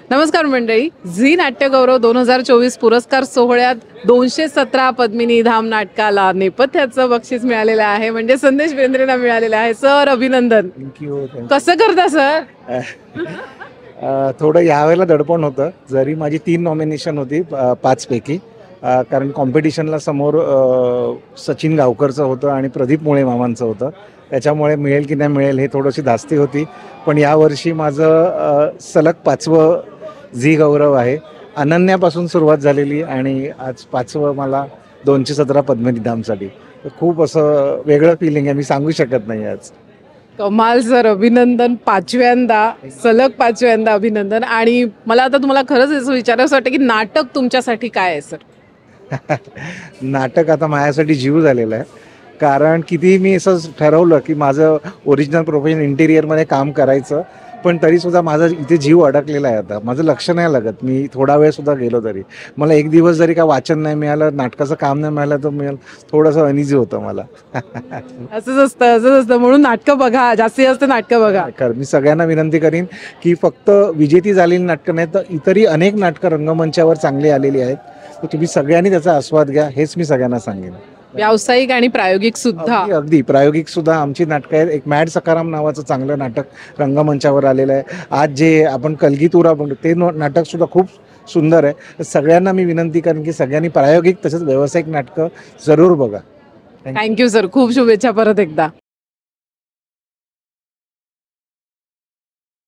नमस्कार मंडळी. झी नाट्यगौरव 2024 पुरस्कार सोहळ्यात 217 पद्मिनी धाम नाटकाला नेपथ्याचं बक्षीस मिळालेलं आहे, म्हणजे संदेश बेंद्रेंना मिळालेलं आहे. सर अभिनंदन. थँक्यू. कसं करता सर? थोडं यावेळेला दडपण होतं, जरी माझी 3 नॉमिनेशन होती 5 पैकी. कारण कॉम्पिटिशनला समोर सचिन गावकरचं होतं आणि प्रदीप मुळे मामांचं होतं, त्याच्यामुळे मिळेल की नाही मिळेल हे थोडीशी धास्ती होती. पण यावर्षी माझं सलग 5वं झी गौरव आहे. अनन्यापासून सुरुवात झालेली आणि आज 5वं मला 217 पद्मिनी धामसाठी. खूप असं वेगळं फिलिंग आहे, मी सांगू शकत नाही आज. कमाल सर, अभिनंदन. 5व्यांदा, सलग 5व्यांदा अभिनंदन. आणि मला आता तुम्हाला खरंच असं विचारायचं वाटतं की नाटक तुमच्यासाठी काय आहे सर? नाटक आता माझ्यासाठी जीव झालेलं आहे. कारण किती मी असं ठरवलं की माझं ओरिजिनल प्रोफेशन इंटिरियरमध्ये काम करायचं, पण तरीसुद्धा माझा इथे जीव अडकलेला आहे. आता माझं लक्ष नाही लागत. मी थोडा वेळसुद्धा गेलो तरी मला एक दिवस जरी का वाचन नाही मिळालं, नाटकाचं काम नाही मिळालं, तर थोडंसं अनइझी होतं मला. असंच असतं म्हणून नाटकं बघा, जास्तीत जास्त नाटकं बघा. खरं मी सगळ्यांना विनंती करीन की फक्त विजेती झालेली नाटकं नाही तर इतरही अनेक नाटकं रंगमंचावर चांगली आलेली आहेत, तर तुम्ही सगळ्यांनी त्याचा आस्वाद घ्या, हेच मी सगळ्यांना सांगेन. व्यावसायिक आणि प्रायोगिक सुद्धा. अगदी प्रायोगिक सुद्धा आमची नाटकं आहेत. एक मॅड सकाराम नावाचं चांगलं नाटक रंगमंचावर आलेलं आहे. आज जे आपण कलगीतुरा म्हणतो ते नाटक सुद्धा खूप सुंदर आहे. सगळ्यांना मी विनंती करेन की सगळ्यांनी प्रायोगिक तसेच व्यावसायिक नाटकं जरूर बघा. थँक्यू सर, खूप शुभेच्छा परत एकदा.